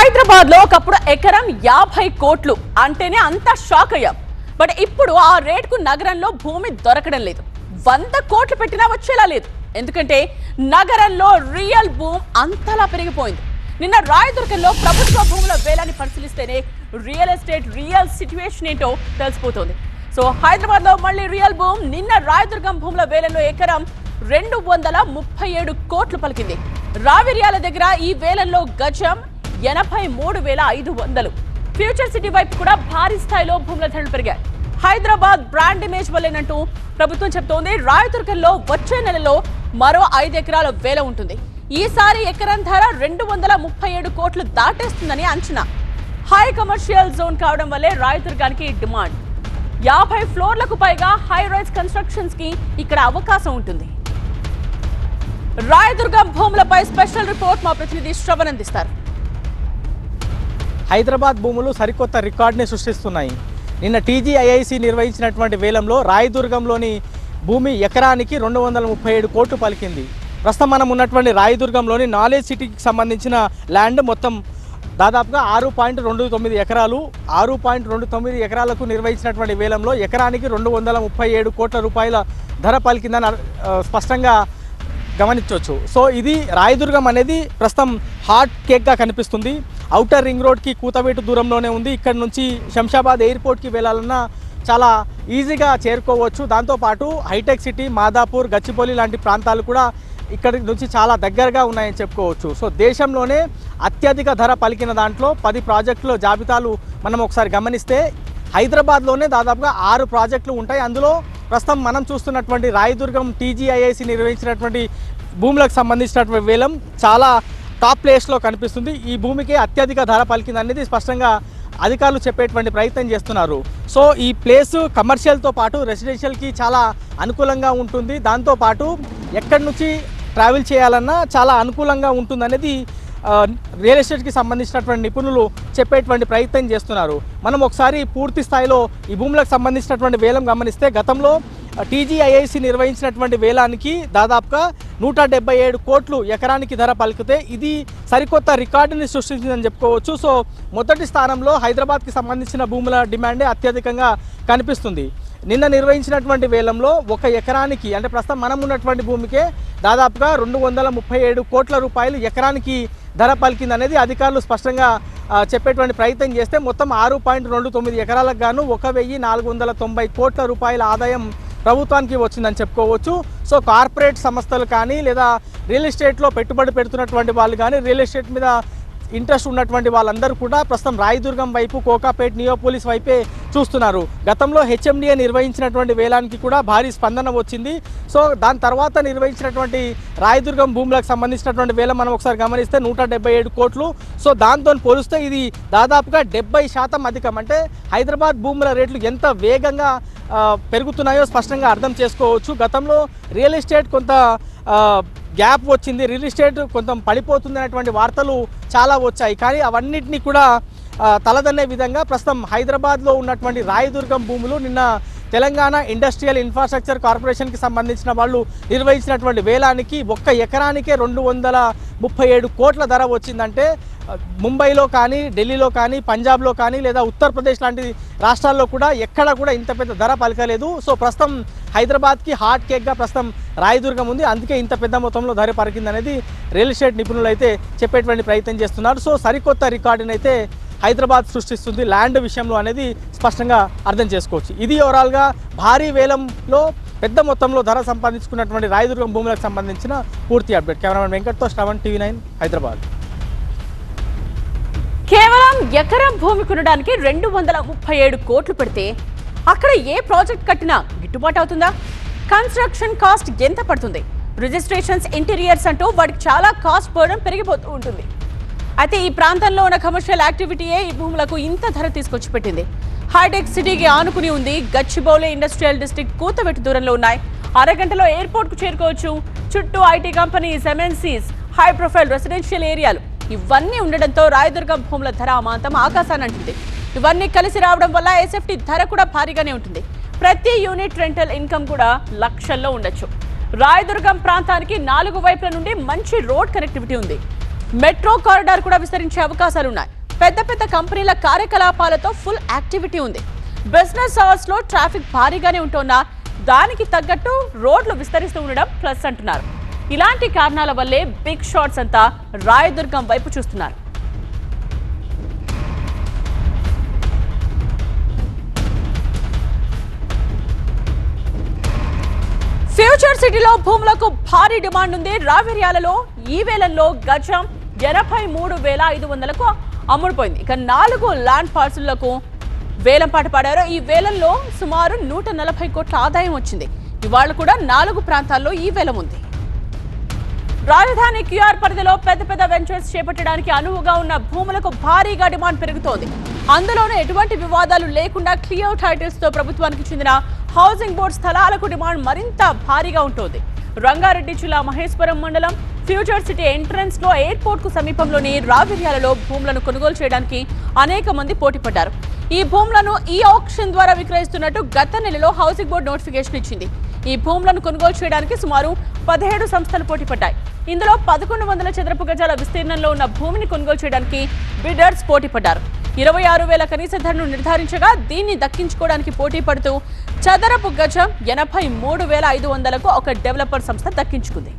హైదరాబాద్ లో ఒకప్పుడు ఎకరం 50 కోట్లు అంటేనే అంత షాక్ అయ్యాం. బట్ ఇప్పుడు ఆ రేటుకు నగరంలో భూమి దొరకడం లేదు. 100 కోట్లు పెట్టినా వచ్చేలా లేదు. ఎందుకంటే నగరంలో రియల్ భూమ్ అంతలా పెరిగిపోయింది. నిన్న రాయదుర్గంలో ప్రభుత్వ భూముల వేలాన్ని పరిశీలిస్తేనే రియల్ ఎస్టేట్ రియల్ సిచ్యువేషన్ ఏంటో తెలిసిపోతుంది. సో హైదరాబాద్ లో మళ్ళీ రియల్ భూమ్. నిన్న రాయదుర్గం భూముల వేలంలో ఎకరం 237 కోట్లు పలికింది. రావిర్యాల దగ్గర ఈ వేలంలో గజం 83,500. ఫ్యూచర్ సిటీ వైపు కూడా భారీ స్థాయిలో భూముల ధరలు పెరిగాయి. హైదరాబాద్ బ్రాండ్ ఇమేజ్ వల్లేనంటూ ప్రభుత్వం చెబుతోంది. రాయదుర్గంలో వచ్చే నెలలో మరో 5 ఎకరాల వేల ఉంటుంది. ఈసారి ఎకరం ధర 237 కోట్లు దాటేస్తుందని అంచనా. హై కమర్షియల్ జోన్ కావడం వల్లే రాయదుర్గానికి డిమాండ్. 50 ఫ్లోర్లకు పైగా హై రైజ్ కన్స్ట్రక్షన్స్ కి ఇక్కడ అవకాశం ఉంటుంది. రాయదుర్గం భూములపై స్పెషల్ రిపోర్ట్ మా ప్రతినిధి శ్రవణ్ అందిస్తారు. హైదరాబాద్ భూములు సరికొత్త రికార్డుని సృష్టిస్తున్నాయి. నిన్న టీజీఐఐసి నిర్వహించినటువంటి వేలంలో రాయదుర్గంలోని భూమి ఎకరానికి 237 కోట్లు పలికింది. ప్రస్తుతం మనం ఉన్నటువంటి రాయదుర్గంలోని నాలెడ్జ్ సిటీకి సంబంధించిన ల్యాండ్ మొత్తం దాదాపుగా 6.29 ఎకరాలు. 6.29 ఎకరాలకు నిర్వహించినటువంటి వేలంలో ఎకరానికి 237 కోట్ల రూపాయల ధర పలికిందని స్పష్టంగా గమనించవచ్చు. సో ఇది రాయదుర్గం అనేది ప్రస్తుతం హాట్ కేక్గా కనిపిస్తుంది. ఔటర్ రింగ్ రోడ్కి కూతవేటు దూరంలోనే ఉంది. ఇక్కడ నుంచి శంషాబాద్ ఎయిర్పోర్ట్కి వెళ్ళాలన్నా చాలా ఈజీగా చేరుకోవచ్చు. దాంతోపాటు హైటెక్ సిటీ, మాదాపూర్, గచ్చిబౌలి లాంటి ప్రాంతాలు కూడా ఇక్కడి నుంచి చాలా దగ్గరగా ఉన్నాయని చెప్పుకోవచ్చు. సో దేశంలోనే అత్యధిక ధర పలికిన దాంట్లో 10 ప్రాజెక్టుల జాబితాలు మనం ఒకసారి గమనిస్తే హైదరాబాద్లోనే దాదాపుగా 6 ప్రాజెక్టులు ఉంటాయి. అందులో ప్రస్తుతం మనం చూస్తున్నటువంటి రాయదుర్గం టీజీఐఐసి నిర్వహించినటువంటి భూములకు సంబంధించినటువంటి వేలం చాలా టాప్ ప్లేస్లో కనిపిస్తుంది. ఈ భూమికి అత్యధిక ధర పలికింది అనేది స్పష్టంగా అధికారులు చెప్పేటువంటి ప్రయత్నం చేస్తున్నారు. సో ఈ ప్లేస్ కమర్షియల్తో పాటు రెసిడెన్షియల్కి చాలా అనుకూలంగా ఉంటుంది. దాంతోపాటు ఎక్కడి నుంచి ట్రావెల్ చేయాలన్నా చాలా అనుకూలంగా ఉంటుంది అనేది రియల్ ఎస్టేట్కి సంబంధించినటువంటి నిపుణులు చెప్పేటువంటి ప్రయత్నం చేస్తున్నారు. మనం ఒకసారి పూర్తి స్థాయిలో ఈ భూములకు సంబంధించినటువంటి వేలం గమనిస్తే గతంలో టీజీఐఐసి నిర్వహించినటువంటి వేలానికి దాదాపుగా 177 కోట్లు ఎకరానికి ధర పలికితే ఇది సరికొత్త రికార్డుని సృష్టించిందని చెప్పుకోవచ్చు. సో మొదటి స్థానంలో హైదరాబాద్కి సంబంధించిన భూముల డిమాండే అత్యధికంగా కనిపిస్తుంది. నిన్న నిర్వహించినటువంటి వేలంలో ఒక ఎకరానికి అంటే ప్రస్తుతం మనం ఉన్నటువంటి భూమికే దాదాపుగా 237 కోట్ల రూపాయలు ఎకరానికి ధర పలికింది అనేది అధికారులు స్పష్టంగా చెప్పేటువంటి ప్రయత్నం చేస్తే మొత్తం 6.29 ఎకరాలకు గాను 1,490 కోట్ల రూపాయల ఆదాయం ప్రభుత్వానికి వచ్చిందని చెప్పుకోవచ్చు. సో కార్పొరేట్ సంస్థలు కానీ లేదా రియల్ ఎస్టేట్లో పెట్టుబడి పెడుతున్నటువంటి వాళ్ళు కానీ రియల్ ఎస్టేట్ మీద ఇంట్రెస్ట్ ఉన్నటువంటి వాళ్ళందరూ కూడా ప్రస్తుతం రాయదుర్గం వైపు, కోకాపేట్, నియోపోలిస్ వైపే చూస్తున్నారు. గతంలో హెచ్ఎండిఏ నిర్వహించినటువంటి వేలానికి కూడా భారీ స్పందన వచ్చింది. సో దాని తర్వాత నిర్వహించినటువంటి రాయదుర్గం భూములకు సంబంధించినటువంటి వేలం మనం ఒకసారి గమనిస్తే 177 కోట్లు. సో దాంతో పోలిస్తే ఇది దాదాపుగా 70% అధికం. అంటే హైదరాబాద్ భూముల రేట్లు ఎంత వేగంగా పెరుగుతున్నాయో స్పష్టంగా అర్థం చేసుకోవచ్చు. గతంలో రియల్ ఎస్టేట్ కొంత గ్యాప్ వచ్చింది, రియల్ ఎస్టేట్ కొంచెం పడిపోతుంది అనేటువంటి వార్తలు చాలా వచ్చాయి. కానీ అవన్నిటినీ కూడా తలదన్నే విధంగా ప్రస్తుతం హైదరాబాద్లో ఉన్నటువంటి రాయదుర్గం భూములు నిన్న తెలంగాణ ఇండస్ట్రియల్ ఇన్ఫ్రాస్ట్రక్చర్ కార్పొరేషన్కి సంబంధించిన వాళ్ళు నిర్వహించినటువంటి వేలానికి ఒక్క ఎకరానికే 237 కోట్ల ధర వచ్చిందంటే ముంబైలో కానీ, ఢిల్లీలో కానీ, పంజాబ్లో కానీ లేదా ఉత్తరప్రదేశ్ లాంటి రాష్ట్రాల్లో కూడా ఎక్కడ కూడా ఇంత పెద్ద ధర పలకలేదు. సో ప్రస్తుతం హైదరాబాద్కి హాట్ కేక్గా ప్రస్తుతం రాయదుర్గం ఉంది. అందుకే ఇంత పెద్ద మొత్తంలో ధర పలికింది అనేది రియల్ ఎస్టేట్ నిపుణులు అయితే చెప్పేటువంటి ప్రయత్నం చేస్తున్నారు. సో సరికొత్త రికార్డుని అయితే హైదరాబాద్ సృష్టిస్తుంది ల్యాండ్ విషయంలో అనేది స్పష్టంగా అర్థం చేసుకోవచ్చు. ఇది ఓవరాల్గా భారీ వేలంలో పెద్ద మొత్తంలో ధర సంపాదించుకున్నటువంటి రాయదుర్గం భూములకు సంబంధించిన పూర్తి అప్డేట్. కెమెరామెన్ వెంకట్తో శ్రవణ్, TV9 హైదరాబాద్. కేవలం ఎకరం భూమి కొనడానికి 237 కోట్లు పెడితే అక్కడ ఏ ప్రాజెక్ట్ కట్టినా గిట్టుబాటు అవుతుందా? కన్స్ట్రక్షన్ కాస్ట్ ఎంత పడుతుంది? రిజిస్ట్రేషన్స్, ఇంటీరియర్స్ అంటూ వాటికి చాలా కాస్ట్ బర్డెన్ పెరిగిపోతూ ఉంటుంది. అయితే ఈ ప్రాంతంలో ఉన్న కమర్షియల్ యాక్టివిటీయే ఈ భూములకు ఇంత ధర తీసుకొచ్చి పెట్టింది. హైటెక్ సిటీకి ఆనుకుని ఉంది. గచ్చిబౌలి ఇండస్ట్రియల్ డిస్ట్రిక్ట్ కూతవేటు దూరంలో ఉన్నాయి. అరగంటలో ఎయిర్పోర్ట్కు చేరుకోవచ్చు. చుట్టూ IT companies, MNCs, high profile residential ఏరియాలు ఇవన్నీ ఉండడంతో రాయదుర్గం భూముల ధర అమాంతం ఆకాశాన్ని అంటుంది. ఇవన్నీ కలిసి రావడం వల్ల ఎస్ఎఫ్టీ ధర కూడా భారీగానే ఉంటుంది. ప్రతి యూనిట్ రెంటల్ ఇన్కమ్ కూడా లక్షల్లో ఉండొచ్చు. రాయదుర్గం ప్రాంతానికి 4 వైపుల నుండి మంచి రోడ్ కనెక్టివిటీ ఉంది. మెట్రో కారిడార్ కూడా విస్తరించే అవకాశాలు ఉన్నాయి. పెద్ద పెద్ద కంపెనీల కార్యకలాపాలతో ఫుల్ యాక్టివిటీ ఉంది. బిజినెస్ అవర్స్ లో ట్రాఫిక్ భారీగానే ఉంటున్నా దానికి తగ్గట్టు రోడ్లు విస్తరిస్తూ ఉండడం ప్లస్ అంటున్నారు. ఇలాంటి కారణాల వల్లే బిగ్ షాట్స్ అంతా రాయదుర్గం వైపు చూస్తున్నారు. ఫ్యూచర్ సిటీలో భూములకు భారీ డిమాండ్ ఉంది. రావిర్యాలలో ఈ వేలంలో గజం 83,500కు అమ్ముడుపోయింది. ఇక 4 ల్యాండ్ పార్సళ్లకు వేలం పాట పాడారు. ఈ వేలంలో సుమారు 140 కోట్ల ఆదాయం వచ్చింది. ఇవాళ కూడా 4 ప్రాంతాల్లో ఈ వేలం ఉంది. రాజధాని క్యూఆర్ పరిధిలో పెద్ద పెద్ద వెంచర్స్ చేపట్టడానికి అనువుగా ఉన్న భూములకు భారీగా డిమాండ్ పెరుగుతోంది. అందులోనూ ఎటువంటి వివాదాలు లేకుండా క్లియర్ టైటిల్స్ తో ప్రభుత్వానికి చెందిన హౌసింగ్ బోర్డు స్థలాలకు డిమాండ్ మరింత భారీగా ఉంటుంది. రంగారెడ్డి జిల్లా మహేశ్వరం మండలం ఫ్యూచర్ సిటీ ఎంట్రన్స్ లో ఎయిర్పోర్ట్ కు సమీపంలోని రావిర్యాలలో భూములను కొనుగోలు చేయడానికి అనేక మంది పోటీ పడ్డారు. ఈ భూములను ఈ ఆక్షన్ ద్వారా విక్రయిస్తున్నట్టు గత నెలలో హౌసింగ్ బోర్డు నోటిఫికేషన్ ఇచ్చింది. ఈ భూములను కొనుగోలు చేయడానికి సుమారు 17 సంస్థలు పోటీ పడ్డాయి. ఇందులో 1100 చదరపు గజాల విస్తీర్ణంలో ఉన్న భూమిని కొనుగోలు చేయడానికి బిడ్డర్స్ పోటీ పడ్డారు. 26,000 కనీస ధరను నిర్ధారించగా దీన్ని దక్కించుకోవడానికి పోటీ పడుతూ చదరపు గజం 83,500కు ఒక డెవలపర్ సంస్థ దక్కించుకుంది.